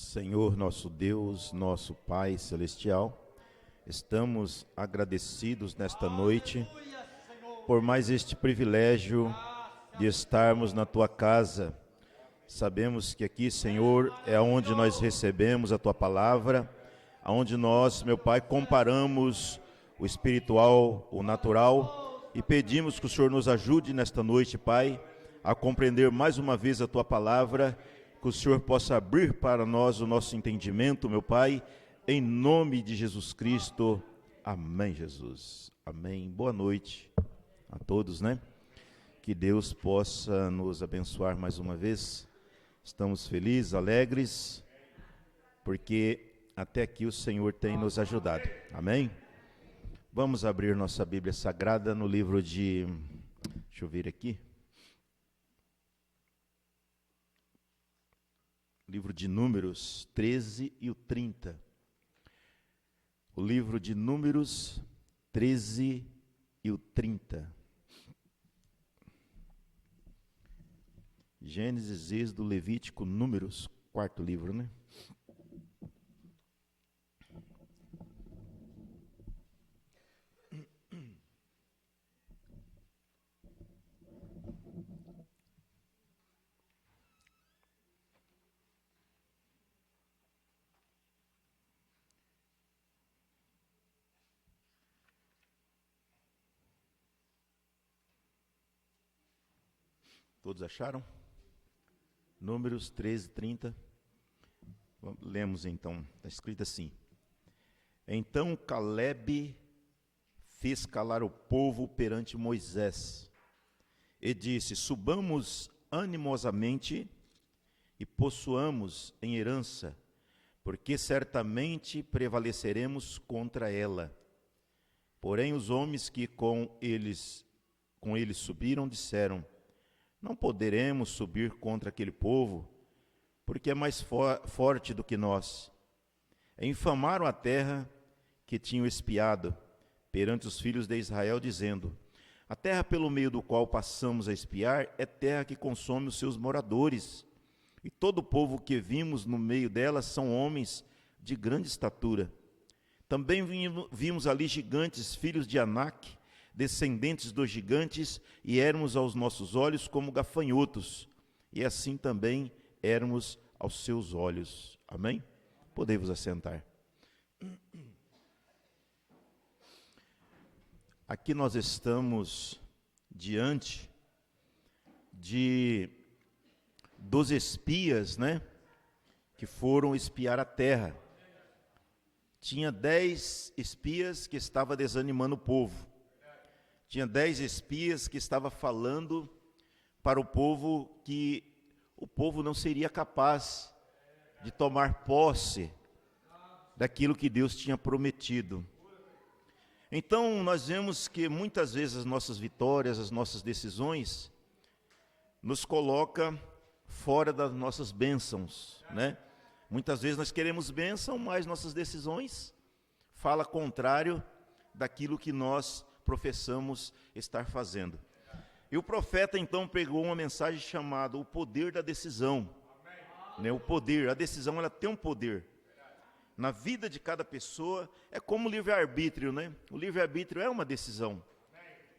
Senhor nosso Deus, nosso Pai Celestial, estamos agradecidos nesta noite por mais este privilégio de estarmos na Tua casa. Sabemos que aqui, Senhor, é onde nós recebemos a Tua palavra, onde nós, meu Pai, comparamos o espiritual, o natural, e pedimos que o Senhor nos ajude nesta noite, Pai, a compreender mais uma vez a Tua palavra, que o Senhor possa abrir para nós o nosso entendimento, meu Pai, em nome de Jesus Cristo. Amém, Jesus. Amém. Boa noite a todos, né? Que Deus possa nos abençoar mais uma vez. Estamos felizes, alegres, porque até aqui o Senhor tem nos ajudado. Amém? Vamos abrir nossa Bíblia Sagrada no livro de... Deixa eu ver aqui. Livro de Números 13 e o 30. O livro de Números 13 e o 30. Gênesis, Êxodo, Levítico, Números, quarto livro, né? Todos acharam? Números 13, 30. Lemos então, está escrito assim. Então Calebe fez calar o povo perante Moisés e disse: subamos animosamente e possuamos em herança, porque certamente prevaleceremos contra ela. Porém os homens que com eles subiram disseram: não poderemos subir contra aquele povo, porque é mais forte do que nós. E infamaram a terra que tinham espiado perante os filhos de Israel, dizendo: a terra pelo meio do qual passamos a espiar é terra que consome os seus moradores, e todo o povo que vimos no meio dela são homens de grande estatura. Também vimos ali gigantes, filhos de Anak, descendentes dos gigantes, e éramos aos nossos olhos como gafanhotos, e assim também éramos aos seus olhos. Amém? Podei-vos assentar. Aqui nós estamos diante dos espias, né, que foram espiar a terra. Tinha 10 espias que estavam desanimando o povo. Tinha 10 espias que estavam falando para o povo que o povo não seria capaz de tomar posse daquilo que Deus tinha prometido. Então, nós vemos que muitas vezes as nossas vitórias, as nossas decisões, nos coloca fora das nossas bênçãos, né? Muitas vezes nós queremos bênção, mas nossas decisões falam contrário daquilo que nós professamos estar fazendo. E o profeta então pegou uma mensagem chamada o poder da decisão. Né? O poder, a decisão, ela tem um poder. Na vida de cada pessoa é como o livre-arbítrio, né? O livre-arbítrio é uma decisão.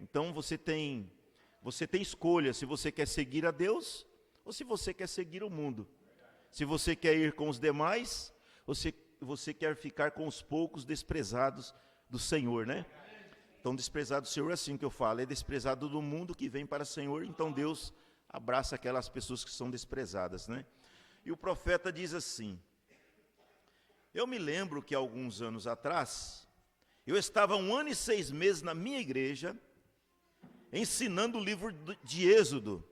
Então você tem escolha se você quer seguir a Deus ou se você quer seguir o mundo. Se você quer ir com os demais, você quer ficar com os poucos desprezados do Senhor, né? Então, desprezado do Senhor é assim que eu falo, é desprezado do mundo que vem para o Senhor, então Deus abraça aquelas pessoas que são desprezadas, né? E o profeta diz assim: eu me lembro que alguns anos atrás, eu estava 1 ano e 6 meses na minha igreja, ensinando o livro de Êxodo.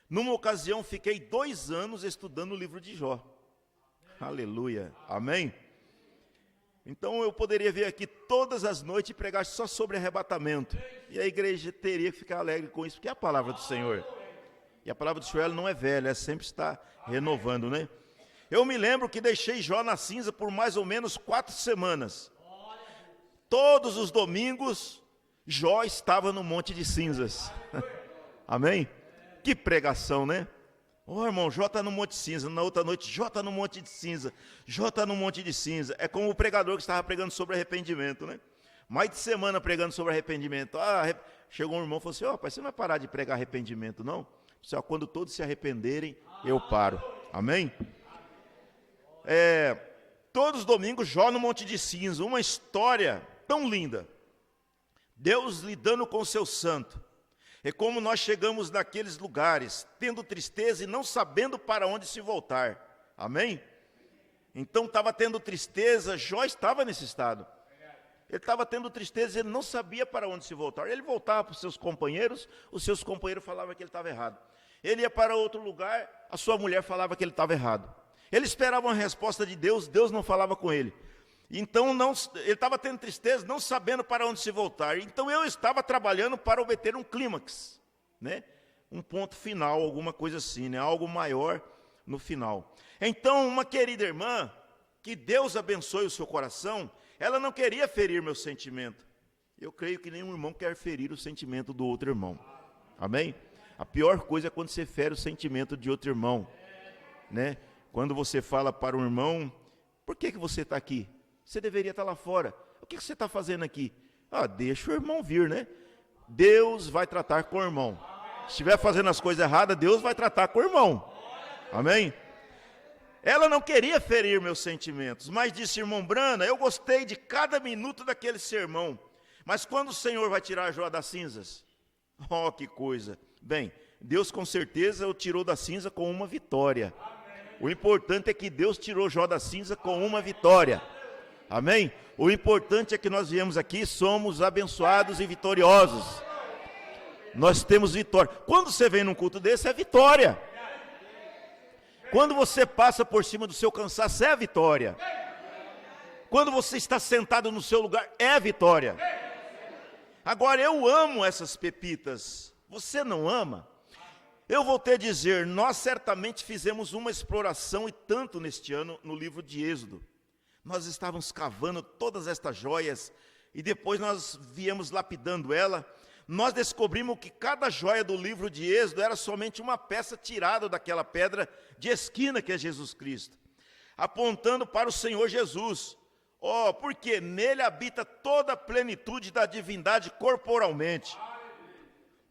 Numa ocasião, fiquei 2 anos estudando o livro de Jó. Aleluia, amém? Então eu poderia vir aqui todas as noites e pregar só sobre arrebatamento. E a igreja teria que ficar alegre com isso, porque é a palavra do Senhor. E a palavra do Senhor ela não é velha, ela sempre está renovando, né? Eu me lembro que deixei Jó na cinza por mais ou menos 4 semanas. Todos os domingos, Jó estava no monte de cinzas. Amém? Que pregação, né? Ô irmão, Jó está no Monte Cinza. Na outra noite, Jó está no Monte de Cinza. Jó está no Monte de Cinza. É como o pregador que estava pregando sobre arrependimento, né? Mais de semana pregando sobre arrependimento. Chegou um irmão e falou assim, pai, você não vai parar de pregar arrependimento, não? Quando todos se arrependerem, eu paro. Amém? Todos os domingos, Jó no Monte de Cinza. Uma história tão linda. Deus lidando com o seu santo. É como nós chegamos naqueles lugares, tendo tristeza e não sabendo para onde se voltar. Amém? Então estava tendo tristeza, Jó estava nesse estado. Ele estava tendo tristeza e ele não sabia para onde se voltar. Ele voltava para os seus companheiros, os seus companheiros falavam que ele estava errado. Ele ia para outro lugar, a sua mulher falava que ele estava errado. Ele esperava uma resposta de Deus, Deus não falava com ele. Então ele estava tendo tristeza, não sabendo para onde se voltar. Então eu estava trabalhando para obter um clímax, né? Um ponto final, alguma coisa assim, né? Algo maior no final. Então uma querida irmã, que Deus abençoe o seu coração, ela não queria ferir meu sentimento. Eu creio que nenhum irmão quer ferir o sentimento do outro irmão. Amém? A pior coisa é quando você fere o sentimento de outro irmão, né? Quando você fala para um irmão, por que você está aqui? Você deveria estar lá fora. O que você está fazendo aqui? Deixa o irmão vir, né? Deus vai tratar com o irmão. Se estiver fazendo as coisas erradas, Deus vai tratar com o irmão. Amém? Ela não queria ferir meus sentimentos, mas disse, irmão Brana, eu gostei de cada minuto daquele sermão. Mas quando o Senhor vai tirar Jó das cinzas? Oh, que coisa. Bem, Deus com certeza o tirou da cinza com uma vitória. O importante é que Deus tirou Jó da cinza com uma vitória. Amém? O importante é que nós viemos aqui, somos abençoados e vitoriosos. Nós temos vitória. Quando você vem num culto desse, é vitória. Quando você passa por cima do seu cansaço, é vitória. Quando você está sentado no seu lugar, é vitória. Agora, eu amo essas pepitas. Você não ama? Eu vou te dizer, nós certamente fizemos uma exploração, e tanto neste ano, no livro de Êxodo. Nós estávamos cavando todas estas joias, e depois nós viemos lapidando ela. Nós descobrimos que cada joia do livro de Êxodo era somente uma peça tirada daquela pedra de esquina que é Jesus Cristo, apontando para o Senhor Jesus. Porque nele habita toda a plenitude da divindade corporalmente.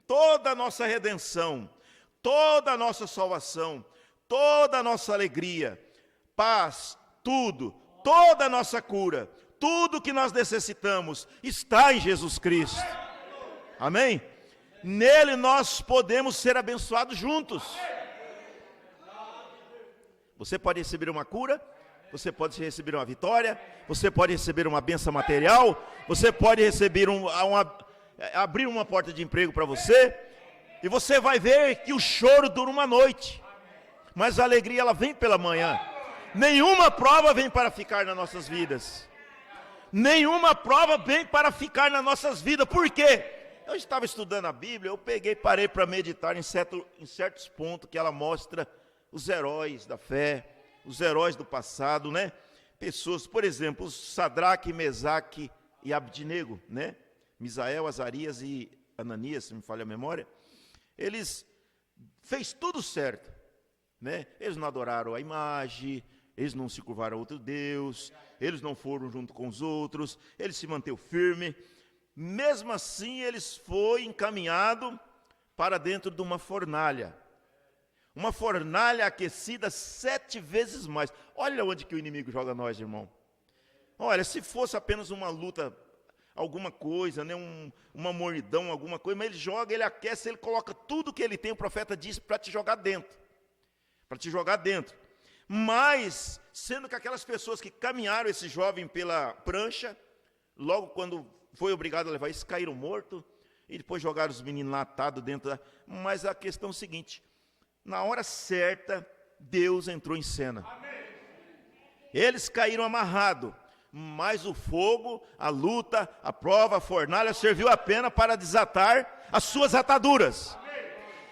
Toda a nossa redenção, toda a nossa salvação, toda a nossa alegria, paz, tudo, toda a nossa cura, tudo que nós necessitamos está em Jesus Cristo. Amém? Nele nós podemos ser abençoados juntos. Você pode receber uma cura, você pode receber uma vitória, você pode receber uma bênção material, você pode receber abrir uma porta de emprego para você, e você vai ver que o choro dura uma noite, mas a alegria ela vem pela manhã. Nenhuma prova vem para ficar nas nossas vidas. Nenhuma prova vem para ficar nas nossas vidas. Por quê? Eu estava estudando a Bíblia, parei para meditar em certos pontos que ela mostra os heróis da fé, os heróis do passado, né? Pessoas, por exemplo, Sadraque, Mesaque e Abdinego, né? Misael, Azarias e Ananias, se me falha a memória. Eles fez tudo certo, né? Eles não adoraram a imagem, eles não se curvaram a outro Deus, eles não foram junto com os outros, eles se manteram firme. Mesmo assim, eles foram encaminhados para dentro de uma fornalha aquecida 7 vezes mais. Olha onde que o inimigo joga nós, irmão. Olha, se fosse apenas uma luta, alguma coisa, né, uma mordidão, alguma coisa, mas ele joga, ele aquece, ele coloca tudo que ele tem, o profeta disse, para te jogar dentro. Para te jogar dentro. Mas, sendo que aquelas pessoas que caminharam esse jovem pela prancha, logo quando foi obrigado a levar isso, caíram mortos, e depois jogaram os meninos lá atados dentro da... Mas a questão é o seguinte, na hora certa, Deus entrou em cena. Eles caíram amarrados, mas o fogo, a luta, a prova, a fornalha, serviu apenas para desatar as suas ataduras.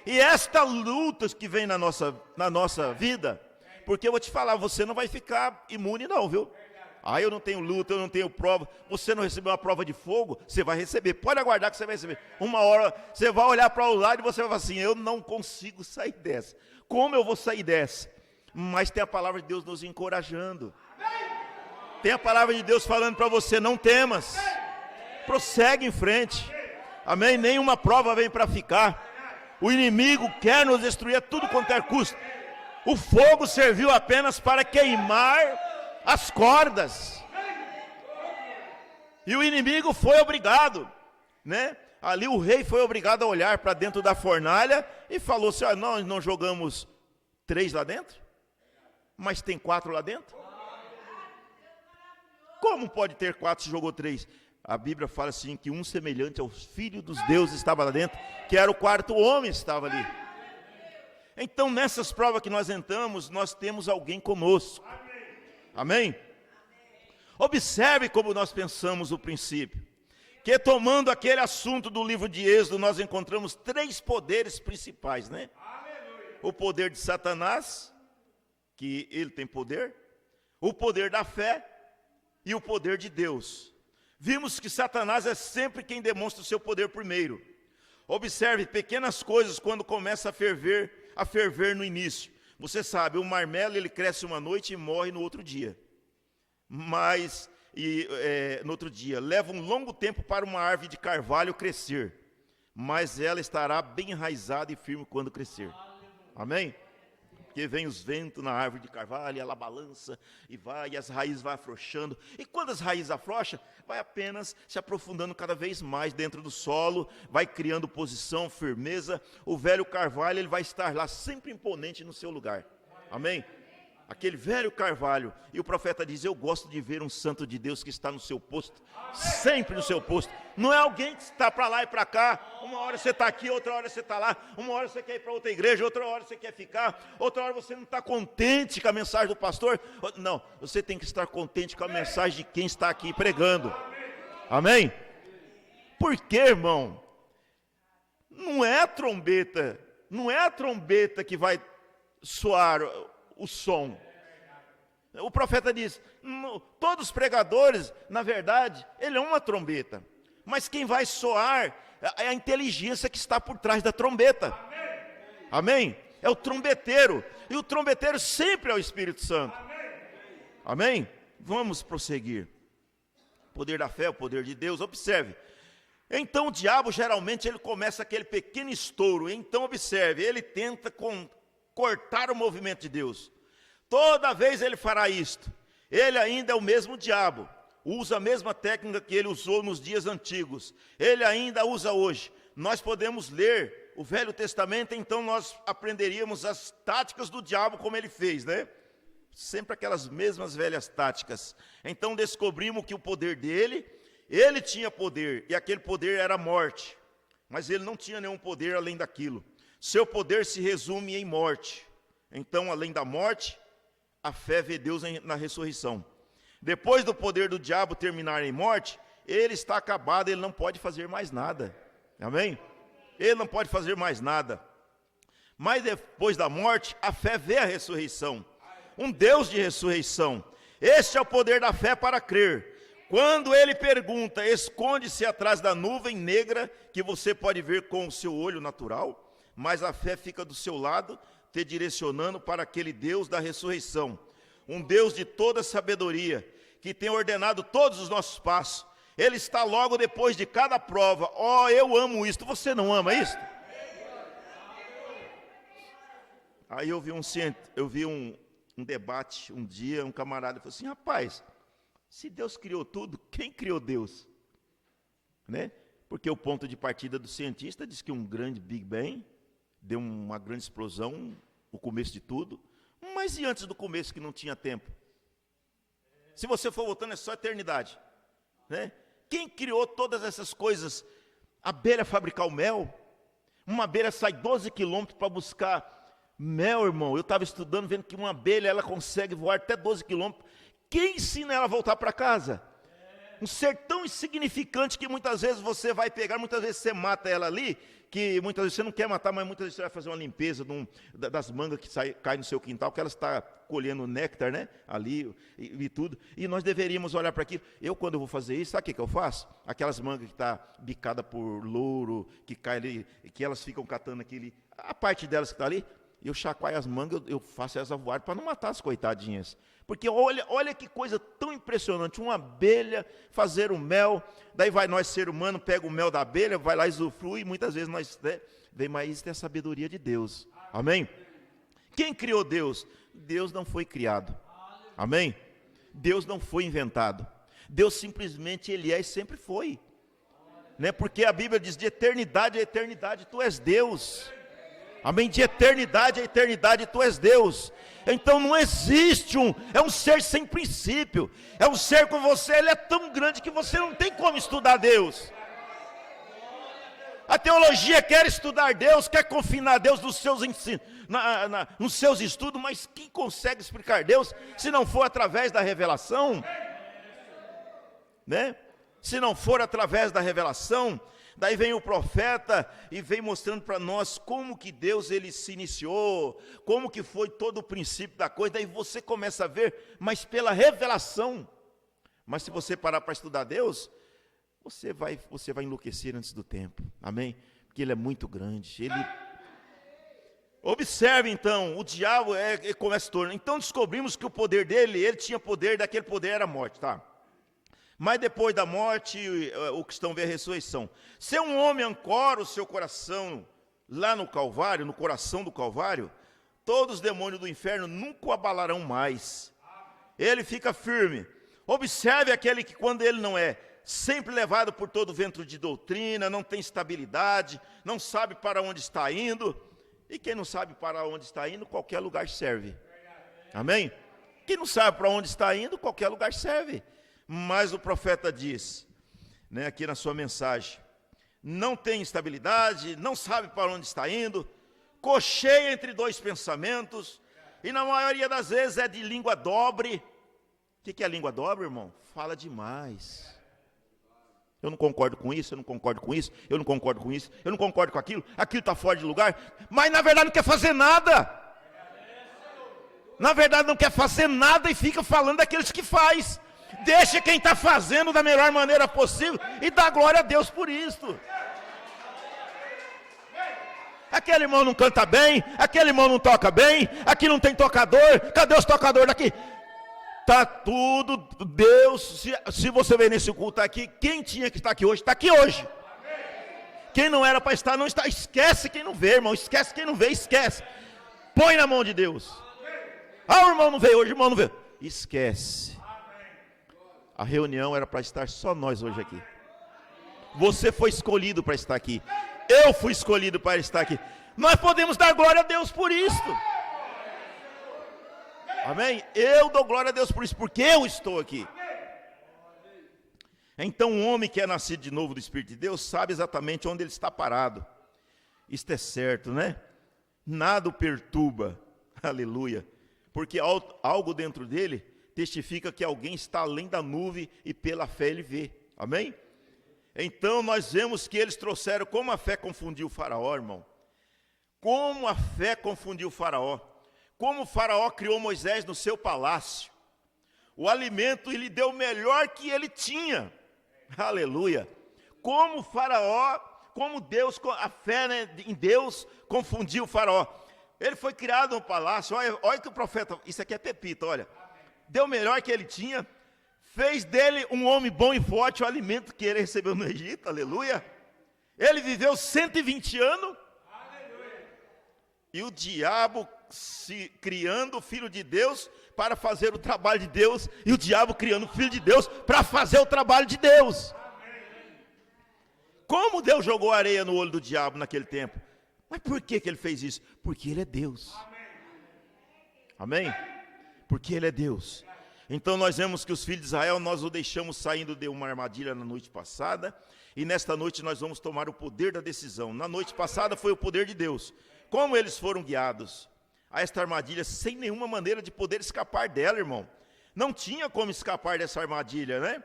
E esta luta que vem na nossa vida, porque eu vou te falar, você não vai ficar imune não, viu? Ah, eu não tenho luta, eu não tenho prova. Você não recebeu uma prova de fogo? Você vai receber. Pode aguardar que você vai receber. Uma hora você vai olhar para o lado e você vai falar assim: eu não consigo sair dessa. Como eu vou sair dessa? Mas tem a palavra de Deus nos encorajando. Tem a palavra de Deus falando para você: não temas. Prossegue em frente. Amém? Nenhuma prova vem para ficar. O inimigo quer nos destruir a tudo quanto é custo. O fogo serviu apenas para queimar as cordas. E o inimigo foi obrigado, né? Ali o rei foi obrigado a olhar para dentro da fornalha e falou assim: ah, nós não jogamos 3 lá dentro? Mas tem 4 lá dentro? Como pode ter 4 se jogou 3? A Bíblia fala assim, que um semelhante aos filhos dos deuses estava lá dentro, que era o 4º homem que estava ali. Então nessas provas que nós entramos, nós temos alguém conosco. Amém? Observe como nós pensamos o princípio. Que tomando aquele assunto do livro de Êxodo, nós encontramos 3 poderes principais, né? O poder de Satanás, que ele tem poder. O poder da fé e o poder de Deus. Vimos que Satanás é sempre quem demonstra o seu poder primeiro. Observe pequenas coisas quando começa a ferver no início. Você sabe, o marmelo ele cresce uma noite e morre no outro dia. Mas, no outro dia, leva um longo tempo para uma árvore de carvalho crescer. Mas ela estará bem enraizada e firme quando crescer. Amém? Porque vem os ventos na árvore de carvalho, ela balança e vai, e as raízes vão afrouxando. E quando as raízes afrouxam, vai apenas se aprofundando cada vez mais dentro do solo, vai criando posição, firmeza. O velho carvalho ele vai estar lá sempre imponente no seu lugar. Amém? Aquele velho carvalho. E o profeta diz: eu gosto de ver um santo de Deus que está no seu posto, sempre no seu posto. Não é alguém que está para lá e para cá. Uma hora você está aqui, outra hora você está lá. Uma hora você quer ir para outra igreja, outra hora você quer ficar. Outra hora você não está contente com a mensagem do pastor. Não, você tem que estar contente com a mensagem de quem está aqui pregando. Amém? Por quê, irmão? Não é a trombeta que vai soar o som. O profeta diz: todos os pregadores, na verdade, ele é uma trombeta. Mas quem vai soar é a inteligência que está por trás da trombeta. Amém? É o trombeteiro. E o trombeteiro sempre é o Espírito Santo. Amém? Vamos prosseguir. O poder da fé, o poder de Deus. Observe. Então o diabo geralmente ele começa aquele pequeno estouro. Então observe, ele tenta cortar o movimento de Deus. Toda vez ele fará isto. Ele ainda é o mesmo diabo. Usa a mesma técnica que ele usou nos dias antigos. Ele ainda usa hoje. Nós podemos ler o Velho Testamento, então nós aprenderíamos as táticas do diabo como ele fez, né? Sempre aquelas mesmas velhas táticas. Então descobrimos que o poder dele, ele tinha poder, e aquele poder era a morte. Mas ele não tinha nenhum poder além daquilo. Seu poder se resume em morte. Então, além da morte, a fé vê Deus na ressurreição. Depois do poder do diabo terminar em morte, ele está acabado, ele não pode fazer mais nada. Amém? Ele não pode fazer mais nada. Mas depois da morte, a fé vê a ressurreição. Um Deus de ressurreição. Este é o poder da fé para crer. Quando ele pergunta, esconde-se atrás da nuvem negra que você pode ver com o seu olho natural, mas a fé fica do seu lado, te direcionando para aquele Deus da ressurreição. Um Deus de toda sabedoria, que tem ordenado todos os nossos passos. Ele está logo depois de cada prova. Eu amo isto. Você não ama isto? Aí eu vi um debate um dia, um camarada falou assim: rapaz, se Deus criou tudo, quem criou Deus? Né? Porque o ponto de partida do cientista diz que um grande Big Bang deu uma grande explosão, o começo de tudo. Mas e antes do começo, que não tinha tempo? Se você for voltando, é só eternidade. Né? Quem criou todas essas coisas? A abelha fabricar o mel? Uma abelha sai 12 quilômetros para buscar mel, irmão. Eu estava estudando, vendo que uma abelha ela consegue voar até 12 quilômetros. Quem ensina ela a voltar para casa? Um ser tão insignificante que muitas vezes você vai pegar, muitas vezes você mata ela ali, que muitas vezes você não quer matar, mas muitas vezes você vai fazer uma limpeza das mangas que caem no seu quintal, que ela está colhendo néctar, né? Ali e tudo. E nós deveríamos olhar para aquilo. Eu, quando eu vou fazer isso, sabe o que eu faço? Aquelas mangas que estão bicadas por louro, que cai ali, que elas ficam catando aquele, a parte delas que está ali, eu chacoalho as mangas, eu faço elas voar para não matar as coitadinhas. Porque olha que coisa tão impressionante, uma abelha fazer o mel, daí vai nós, ser humano, pega o mel da abelha, vai lá e usufrui, e muitas vezes nós, vem, mas isso é a sabedoria de Deus, amém? Quem criou Deus? Deus não foi criado, amém? Deus não foi inventado, Deus simplesmente Ele é e sempre foi, né? Porque a Bíblia diz, de eternidade a eternidade, Tu és Deus, amém? De eternidade a eternidade, Tu és Deus. Então não existe é um ser sem princípio, é um ser com você, ele é tão grande que você não tem como estudar Deus. A teologia quer estudar Deus, quer confinar Deus nos seus ensinos, nos seus estudos, mas quem consegue explicar Deus, se não for através da revelação, né? Se não for através da revelação, daí vem o profeta e vem mostrando para nós como que Deus ele se iniciou, como que foi todo o princípio da coisa, daí você começa a ver, mas pela revelação. Mas se você parar para estudar Deus, você vai enlouquecer antes do tempo, amém? Porque Ele é muito grande, Observe então, o diabo começa a tornar, então descobrimos que o poder dele, ele tinha poder, daquele poder era a morte, tá? Mas depois da morte, o cristão vê a ressurreição. Se um homem ancora o seu coração lá no Calvário, no coração do Calvário, todos os demônios do inferno nunca o abalarão mais. Ele fica firme. Observe aquele que, quando ele não é sempre levado por todo vento de doutrina, não tem estabilidade, não sabe para onde está indo. E quem não sabe para onde está indo, qualquer lugar serve. Amém? Quem não sabe para onde está indo, qualquer lugar serve. Mas o profeta diz, né, aqui na sua mensagem, não tem estabilidade, não sabe para onde está indo, cocheia entre dois pensamentos, e na maioria das vezes é de língua dobre. O que é língua dobre, irmão? Fala demais. Eu não concordo com isso, eu não concordo com isso, eu não concordo com isso, eu não concordo com aquilo está fora de lugar, mas na verdade não quer fazer nada. Na verdade não quer fazer nada e fica falando daqueles que faz. Deixa quem está fazendo da melhor maneira possível e dá glória a Deus por isso. Aquele irmão não canta bem, aquele irmão não toca bem, aqui não tem tocador, cadê os tocadores daqui? Está tudo, Deus, se você vem nesse culto aqui, quem tinha que estar aqui hoje, está aqui hoje. Quem não era para estar, não está. Esquece quem não vê, irmão, esquece quem não vê, esquece. Põe na mão de Deus. Ah, o irmão não veio hoje, o irmão não veio. Esquece. A reunião era para estar só nós hoje aqui. Você foi escolhido para estar aqui. Eu fui escolhido para estar aqui. Nós podemos dar glória a Deus por isso. Amém? Eu dou glória a Deus por isso, porque eu estou aqui. Então um homem que é nascido de novo do Espírito de Deus sabe exatamente onde ele está parado. Isto é certo, né? Nada o perturba. Aleluia. Porque algo dentro dele testifica que alguém está além da nuvem e pela fé ele vê. Amém? Então nós vemos que eles trouxeram como a fé confundiu o faraó, irmão. Como a fé confundiu o faraó. Como o faraó criou Moisés no seu palácio. O alimento ele deu o melhor que ele tinha. Aleluia. Como o faraó, como Deus, a fé, né, em Deus confundiu o faraó. Ele foi criado no palácio, olha que o profeta, isso aqui é pepita, olha. Deu o melhor que ele tinha, fez dele um homem bom e forte, o alimento que ele recebeu no Egito, aleluia. Ele viveu 120 anos, aleluia. E o diabo criando o Filho de Deus para fazer o trabalho de Deus, e o diabo criando o Filho de Deus para fazer o trabalho de Deus. Como Deus jogou areia no olho do diabo naquele tempo? Mas por que ele fez isso? Porque ele é Deus. Amém? Porque ele é Deus. Então nós vemos que os filhos de Israel, nós o deixamos saindo de uma armadilha na noite passada, e nesta noite nós vamos tomar o poder da decisão. Na noite passada foi o poder de Deus. Como eles foram guiados a esta armadilha, sem nenhuma maneira de poder escapar dela, irmão. Não tinha como escapar dessa armadilha, né?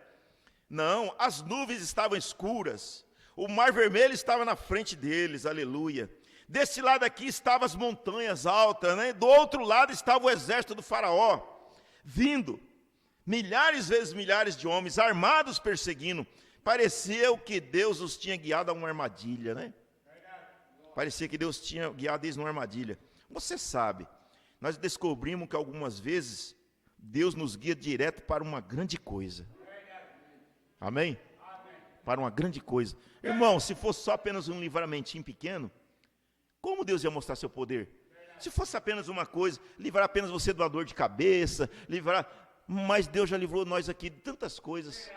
Não, as nuvens estavam escuras, o mar vermelho estava na frente deles, aleluia. Desse lado aqui estavam as montanhas altas, né? Do outro lado estava o exército do faraó, vindo, milhares vezes milhares de homens, armados, perseguindo. Parecia que Deus os tinha guiado a uma armadilha, né? Parecia que Deus tinha guiado eles numa armadilha. Você sabe, nós descobrimos que algumas vezes Deus nos guia direto para uma grande coisa. Amém? Para uma grande coisa. Irmão, se fosse só apenas um livramentinho pequeno, como Deus ia mostrar seu poder? Se fosse apenas uma coisa, livrar apenas você de uma dor de cabeça, mas Deus já livrou nós aqui de tantas coisas.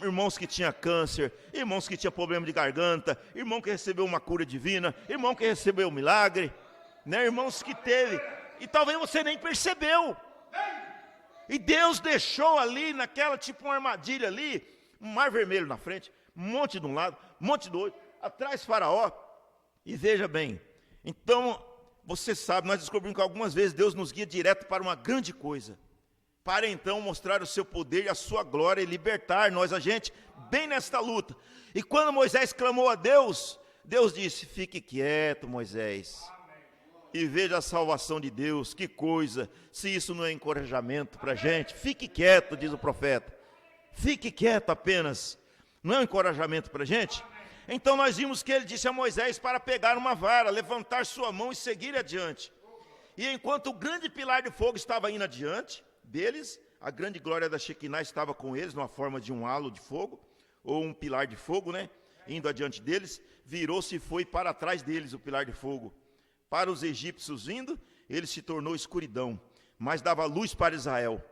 Irmãos que tinham câncer, irmãos que tinham problema de garganta, irmão que recebeu uma cura divina, irmão que recebeu um milagre, né? Irmãos que teve, e talvez você nem percebeu. E Deus deixou ali, naquela tipo uma armadilha ali, um mar vermelho na frente, um monte de um lado, um monte do outro, atrás Faraó. E veja bem, então, você sabe, nós descobrimos que algumas vezes Deus nos guia direto para uma grande coisa, para então mostrar o seu poder e a sua glória e libertar nós, a gente, bem nesta luta. E quando Moisés clamou a Deus, Deus disse: fique quieto, Moisés, e veja a salvação de Deus. Que coisa, se isso não é encorajamento para a gente. Fique quieto, diz o profeta, fique quieto apenas, não é um encorajamento para a gente? Então nós vimos que ele disse a Moisés para pegar uma vara, levantar sua mão e seguir adiante. E enquanto o grande pilar de fogo estava indo adiante deles, a grande glória da Shekinah estava com eles, numa forma de um halo de fogo, ou um pilar de fogo, né? Indo adiante deles, virou-se e foi para trás deles o pilar de fogo. Para os egípcios vindo, ele se tornou escuridão, mas dava luz para Israel.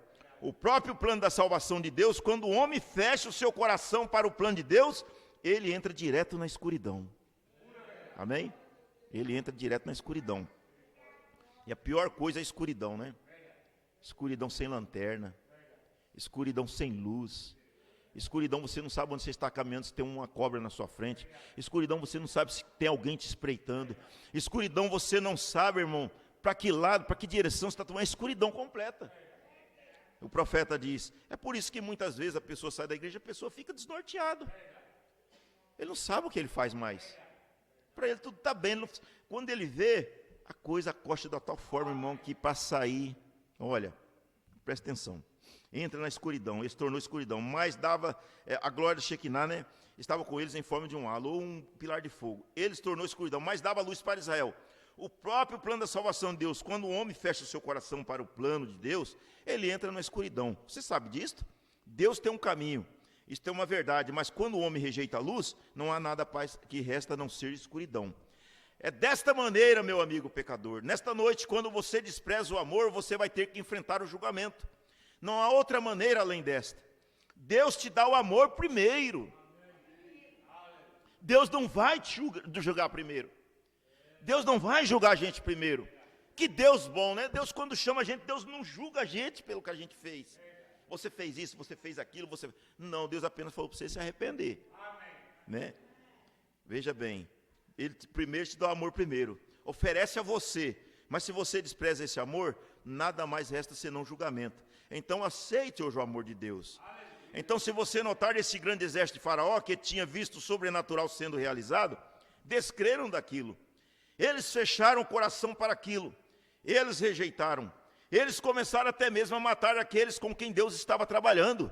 O próprio plano da salvação de Deus, quando o homem fecha o seu coração para o plano de Deus, ele entra direto na escuridão. Amém? Ele entra direto na escuridão. E a pior coisa é a escuridão, né? Escuridão sem lanterna, escuridão sem luz, escuridão você não sabe onde você está caminhando, se tem uma cobra na sua frente, escuridão você não sabe se tem alguém te espreitando, escuridão você não sabe, irmão, para que lado, para que direção você está tomando, é escuridão completa. O profeta diz, é por isso que muitas vezes a pessoa sai da igreja, a pessoa fica desnorteada, ele não sabe o que ele faz mais, para ele tudo está bem, quando ele vê, a coisa acosta da tal forma, irmão, que para sair, olha, presta atenção, entra na escuridão, ele se tornou escuridão, mas dava, a glória de Shekinah, né, estava com eles em forma de um halo, ou um pilar de fogo, ele se tornou escuridão, mas dava luz para Israel. O próprio plano da salvação de Deus, quando o homem fecha o seu coração para o plano de Deus, ele entra na escuridão, você sabe disso? Deus tem um caminho, isso tem uma verdade, mas quando o homem rejeita a luz, não há nada que resta a não ser escuridão. É desta maneira, meu amigo pecador, nesta noite, quando você despreza o amor, você vai ter que enfrentar o julgamento. Não há outra maneira além desta. Deus te dá o amor primeiro. Deus não vai te julgar primeiro. Deus não vai julgar a gente primeiro. Que Deus bom, né? Deus quando chama a gente, Deus não julga a gente pelo que a gente fez. Você fez isso, você fez aquilo, você... Não, Deus apenas falou para você se arrepender. Né? Veja bem. Ele primeiro te dá o amor primeiro, oferece a você, mas se você despreza esse amor, nada mais resta senão julgamento. Então aceite hoje o amor de Deus. Então se você notar esse grande exército de Faraó, que tinha visto o sobrenatural sendo realizado, descreram daquilo, eles fecharam o coração para aquilo, eles rejeitaram, eles começaram até mesmo a matar aqueles com quem Deus estava trabalhando.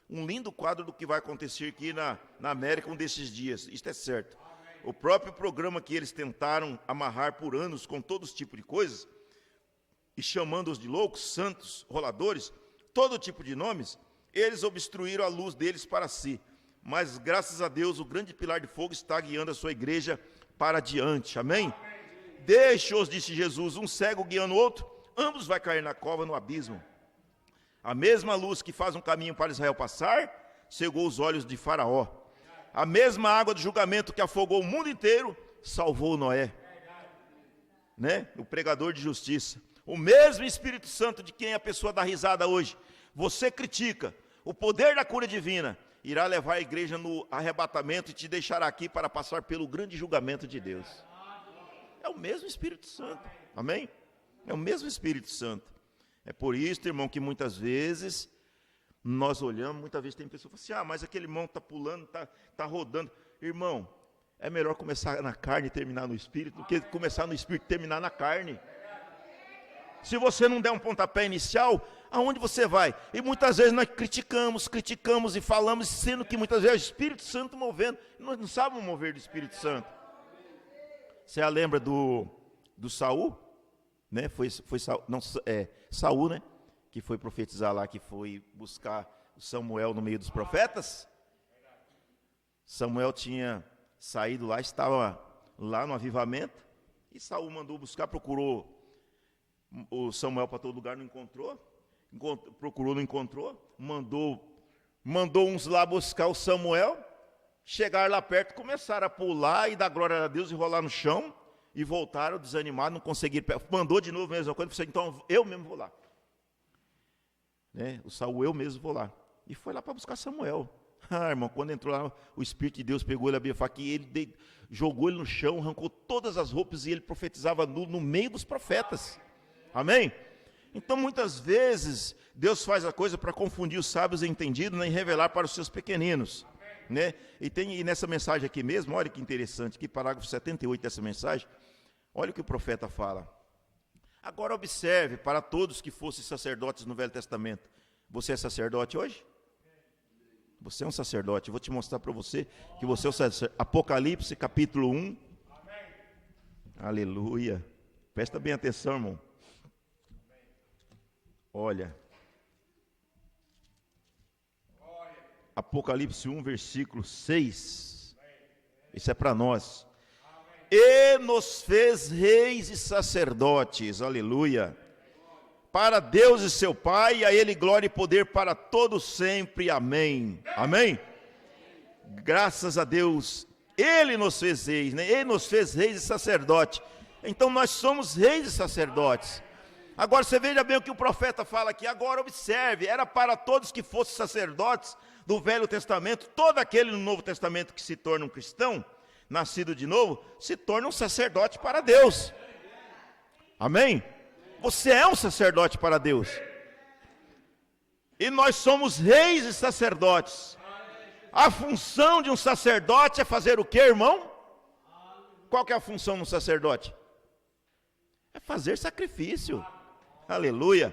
Um lindo quadro do que vai acontecer aqui na América um desses dias, isto é certo. O próprio programa que eles tentaram amarrar por anos com todos os tipos de coisas, e chamando-os de loucos, santos, roladores, todo tipo de nomes, eles obstruíram a luz deles para si. Mas graças a Deus, o grande pilar de fogo está guiando a sua igreja para diante. Amém? Deixe-os, disse Jesus, um cego guiando o outro, ambos vai cair na cova, no abismo. A mesma luz que faz um caminho para Israel passar, cegou os olhos de Faraó. A mesma água de julgamento que afogou o mundo inteiro, salvou Noé, né? O pregador de justiça. O mesmo Espírito Santo de quem a pessoa dá risada hoje, você critica, o poder da cura divina, irá levar a igreja no arrebatamento e te deixará aqui para passar pelo grande julgamento de Deus. É o mesmo Espírito Santo, amém? É o mesmo Espírito Santo. É por isso, irmão, que muitas vezes nós olhamos, muitas vezes tem pessoas que falam assim, mas aquele irmão está pulando, está rodando. Irmão, é melhor começar na carne e terminar no Espírito, do que começar no Espírito e terminar na carne. Se você não der um pontapé inicial, aonde você vai? E muitas vezes nós criticamos e falamos, sendo que muitas vezes é o Espírito Santo movendo. Nós não sabemos mover do Espírito Santo. Você lembra do Saul? Né? Foi Saul, né? Que foi profetizar lá, que foi buscar o Samuel no meio dos profetas. Samuel tinha saído lá, estava lá no avivamento, e Saul mandou buscar, procurou o Samuel para todo lugar, não encontrou, procurou, não encontrou, mandou uns lá buscar o Samuel, chegaram lá perto, começaram a pular e dar glória a Deus e rolar no chão, e voltaram desanimados, não conseguiram, mandou de novo a mesma coisa, então eu mesmo vou lá. Né? O Saul, eu mesmo vou lá. E foi lá para buscar Samuel. Irmão, quando entrou lá, o Espírito de Deus pegou ele, abriu a faca e ele jogou ele no chão, arrancou todas as roupas e ele profetizava no meio dos profetas. Amém? Então, muitas vezes, Deus faz a coisa para confundir os sábios e entendidos, né, e revelar para os seus pequeninos. Né? E nessa mensagem aqui mesmo, olha que interessante, aqui parágrafo 78 dessa mensagem, olha o que o profeta fala. Agora observe, para todos que fossem sacerdotes no Velho Testamento, você é sacerdote hoje? Você é um sacerdote. Eu vou te mostrar para você que você é um sacerdote. Apocalipse, capítulo 1. Amém. Aleluia. Presta bem atenção, irmão. Olha. Apocalipse 1, versículo 6. Isso é para nós. E nos fez reis e sacerdotes. Aleluia. Para Deus e seu Pai, a Ele glória e poder para todos sempre. Amém. Amém? Graças a Deus, Ele nos fez reis, né? Ele nos fez reis e sacerdotes. Então nós somos reis e sacerdotes. Agora você veja bem o que o profeta fala aqui. Agora observe, era para todos que fossem sacerdotes do Velho Testamento. Todo aquele no Novo Testamento que se torna um cristão, nascido de novo, se torna um sacerdote para Deus. Amém? Você é um sacerdote para Deus. E nós somos reis e sacerdotes. A função de um sacerdote é fazer o que, irmão? Qual que é a função de um sacerdote? É fazer sacrifício. Aleluia.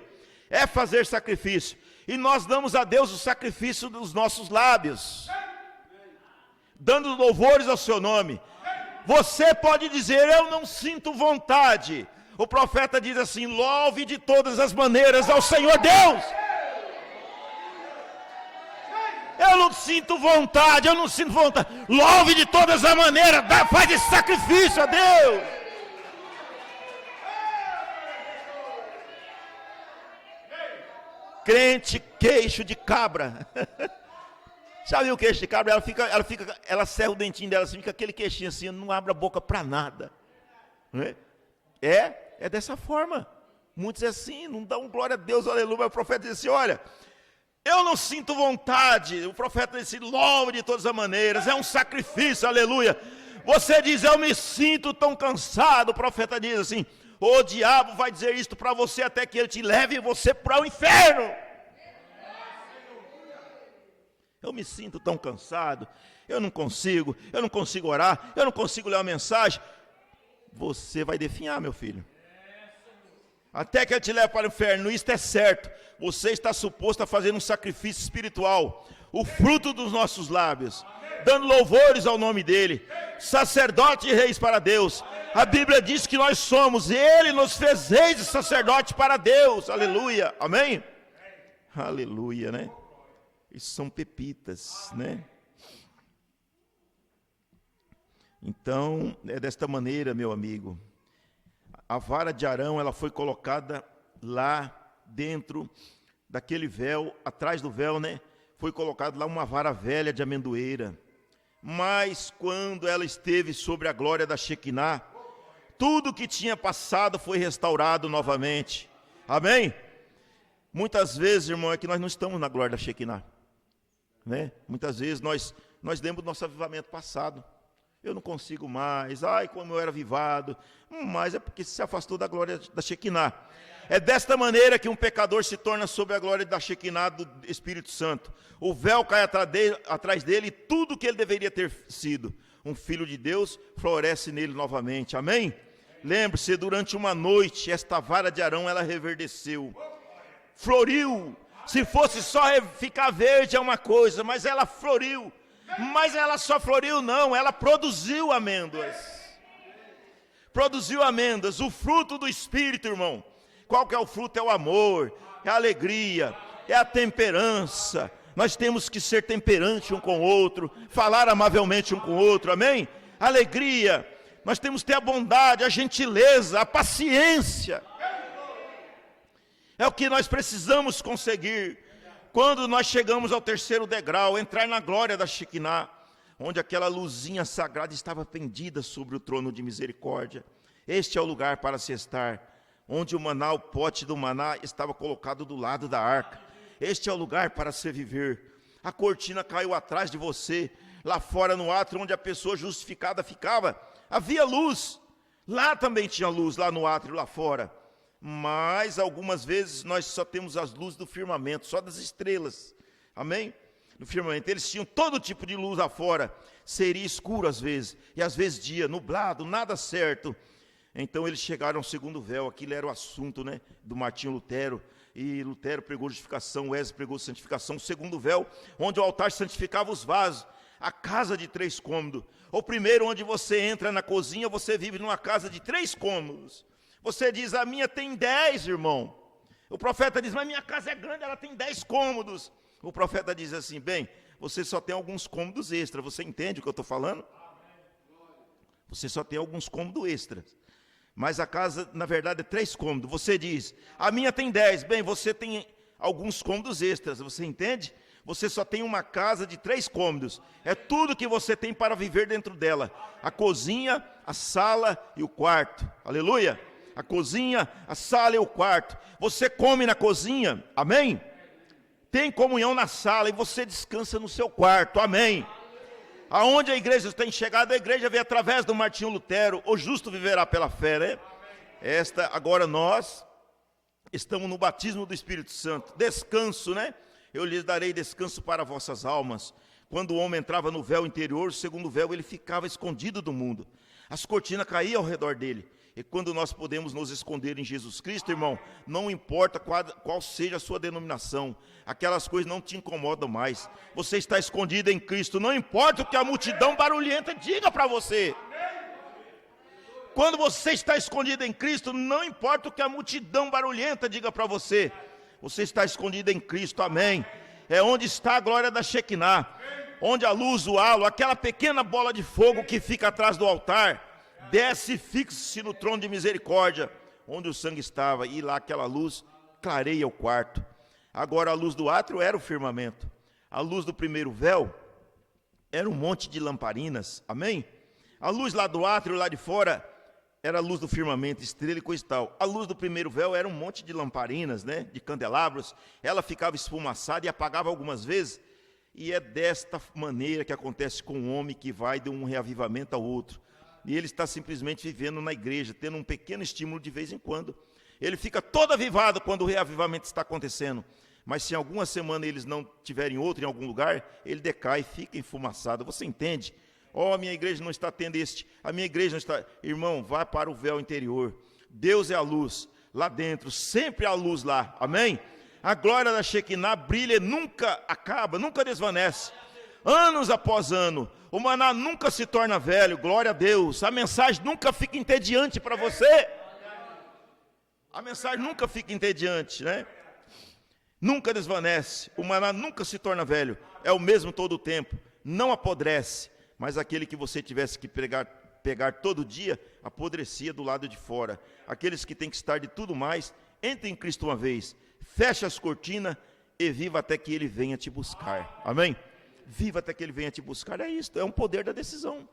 É fazer sacrifício. E nós damos a Deus o sacrifício dos nossos lábios, dando louvores ao seu nome. Você pode dizer, eu não sinto vontade. O profeta diz assim, louve de todas as maneiras ao Senhor Deus. Eu não sinto vontade. Louve de todas as maneiras, faz esse sacrifício a Deus. Crente queixo de cabra. Já viu o queixo de cabra? Ela serra o dentinho dela assim, fica aquele queixinho assim, não abre a boca para nada. Não é? É dessa forma. Muitos é assim, não dão glória a Deus, aleluia. Mas o profeta diz assim, olha, eu não sinto vontade. O profeta diz assim, louve de todas as maneiras, é um sacrifício, aleluia. Você diz, eu me sinto tão cansado. O profeta diz assim, o diabo vai dizer isto para você até que ele te leve você para o inferno. Eu me sinto tão cansado, eu não consigo orar, eu não consigo ler uma mensagem. Você vai definhar, meu filho. Até que ele te leve para o inferno, isto é certo. Você está suposto a fazer um sacrifício espiritual, o fruto dos nossos lábios, dando louvores ao nome dele, sacerdote e reis para Deus. A Bíblia diz que nós somos, ele nos fez reis e sacerdotes para Deus, aleluia, amém? Aleluia, né? Isso são pepitas, né? Então, é desta maneira, meu amigo, a vara de Arão, ela foi colocada lá dentro daquele véu, atrás do véu, né? Foi colocada lá uma vara velha de amendoeira. Mas quando ela esteve sobre a glória da Shekinah, tudo que tinha passado foi restaurado novamente. Amém? Muitas vezes, irmão, é que nós não estamos na glória da Shekinah, né? Muitas vezes nós lembro do nosso avivamento passado. Eu não consigo mais, como eu era avivado. Mas é porque se afastou da glória da Shekinah. É desta maneira que um pecador se torna sob a glória da Shekinah do Espírito Santo. O véu cai atrás dele e tudo que ele deveria ter sido, um filho de Deus, floresce nele novamente. Amém? Lembre-se, durante uma noite, esta vara de Arão, ela reverdeceu, floriu. Se fosse só ficar verde é uma coisa, mas ela floriu. Mas ela só floriu não, ela produziu amêndoas. Produziu amêndoas, o fruto do Espírito, irmão. Qual que é o fruto? É o amor, é a alegria, é a temperança. Nós temos que ser temperantes um com o outro, falar amavelmente um com o outro, amém? Alegria, nós temos que ter a bondade, a gentileza, a paciência. É o que nós precisamos conseguir. Quando nós chegamos ao terceiro degrau, entrar na glória da Shekinah, onde aquela luzinha sagrada estava pendida sobre o trono de misericórdia. Este é o lugar para se estar. Onde o maná, o pote do maná, estava colocado do lado da arca. Este é o lugar para se viver. A cortina caiu atrás de você, lá fora no átrio, onde a pessoa justificada ficava, havia luz. Lá também tinha luz, lá no átrio, lá fora. Mas algumas vezes nós só temos as luzes do firmamento, só das estrelas. Amém? No firmamento, eles tinham todo tipo de luz lá fora. Seria escuro às vezes, e às vezes dia, nublado, nada certo. Então eles chegaram ao segundo véu. Aquilo era o assunto, né, do Martinho Lutero. E Lutero pregou justificação, Wesley pregou santificação. O segundo véu, onde o altar santificava os vasos. A casa de 3 cômodos. O primeiro, onde você entra na cozinha, você vive numa casa de 3 cômodos. Você diz, a minha tem 10, irmão. O profeta diz, mas minha casa é grande, ela tem 10 cômodos. O profeta diz assim, bem, você só tem alguns cômodos extras. Você entende o que eu estou falando? Você só tem alguns cômodos extras. Mas a casa, na verdade, é 3 cômodos. Você diz, a minha tem 10. Bem, você tem alguns cômodos extras. Você entende? Você só tem uma casa de 3 cômodos. É tudo que você tem para viver dentro dela. A cozinha, a sala e o quarto. Aleluia! A cozinha, a sala e o quarto. Você come na cozinha. Amém? Tem comunhão na sala e você descansa no seu quarto. Amém? Aonde a igreja tem chegado, a igreja veio através do Martinho Lutero, o justo viverá pela fé, né? Agora nós estamos no batismo do Espírito Santo, descanso, né? Eu lhes darei descanso para vossas almas. Quando o homem entrava no véu interior, o segundo véu, ele ficava escondido do mundo. As cortinas caíam ao redor dele. E quando nós podemos nos esconder em Jesus Cristo, irmão, não importa qual seja a sua denominação, aquelas coisas não te incomodam mais. Você está escondido em Cristo, não importa o que a multidão barulhenta diga para você. Quando você está escondido em Cristo, não importa o que a multidão barulhenta diga para você. Você está escondido em Cristo, amém. É onde está a glória da Shekinah, onde a luz, o halo, aquela pequena bola de fogo que fica atrás do altar, desce e fixa-se no trono de misericórdia, onde o sangue estava, e lá aquela luz clareia o quarto. Agora a luz do átrio era o firmamento. A luz do primeiro véu era um monte de lamparinas, amém? A luz lá do átrio, lá de fora, era a luz do firmamento, estrela e coisa e tal. A luz do primeiro véu era um monte de lamparinas, né, de candelabros. Ela ficava esfumaçada e apagava algumas vezes. E é desta maneira que acontece com um homem que vai de um reavivamento ao outro. E ele está simplesmente vivendo na igreja, tendo um pequeno estímulo de vez em quando. Ele fica todo avivado quando o reavivamento está acontecendo. Mas se em alguma semana eles não tiverem outro em algum lugar, ele decai e fica enfumaçado. Você entende? A minha igreja não está tendo a minha igreja não está... Irmão, vá para o véu interior. Deus é a luz, lá dentro, sempre há luz lá, amém? A glória da Shekinah brilha, nunca acaba, nunca desvanece. Anos após ano, o maná nunca se torna velho, glória a Deus. A mensagem nunca fica entediante para você. A mensagem nunca fica entediante, né? Nunca desvanece, o maná nunca se torna velho. É o mesmo todo o tempo, não apodrece. Mas aquele que você tivesse que pegar todo dia, apodrecia do lado de fora. Aqueles que têm que estar de tudo mais, entre em Cristo uma vez. Fecha as cortinas e viva até que Ele venha te buscar. Amém? Viva até que Ele venha te buscar. É isso, é um poder da decisão.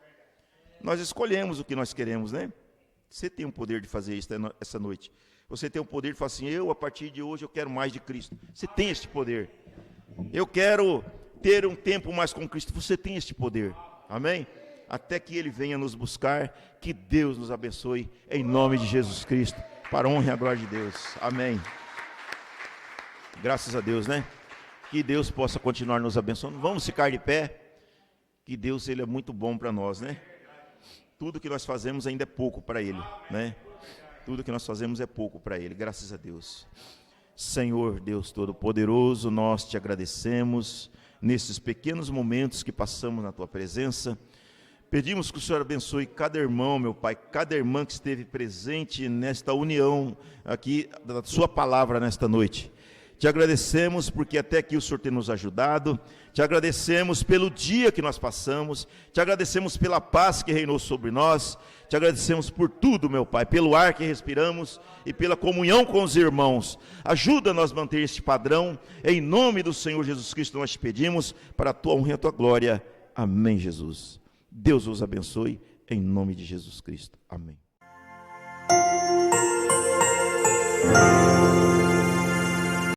Nós escolhemos o que nós queremos, né? Você tem o poder de fazer isso essa noite. Você tem o poder de falar assim, a partir de hoje eu quero mais de Cristo. Você tem este poder. Eu quero ter um tempo mais com Cristo. Você tem este poder. Amém? Até que Ele venha nos buscar. Que Deus nos abençoe em nome de Jesus Cristo. Para a honra e a glória de Deus. Amém. Graças a Deus, né? Que Deus possa continuar nos abençoando. Vamos ficar de pé. Que Deus, Ele é muito bom para nós, né? Tudo que nós fazemos ainda é pouco para Ele, né? Tudo que nós fazemos é pouco para Ele, graças a Deus. Senhor Deus Todo-Poderoso, nós te agradecemos nesses pequenos momentos que passamos na Tua presença. Pedimos que o Senhor abençoe cada irmão, meu Pai, cada irmã que esteve presente nesta união aqui da Sua palavra nesta noite. Te agradecemos porque até aqui o Senhor tem nos ajudado, te agradecemos pelo dia que nós passamos, te agradecemos pela paz que reinou sobre nós, te agradecemos por tudo, meu Pai, pelo ar que respiramos e pela comunhão com os irmãos. Ajuda-nos a manter este padrão, em nome do Senhor Jesus Cristo nós te pedimos, para a Tua honra e a Tua glória. Amém, Jesus. Deus os abençoe, em nome de Jesus Cristo. Amém.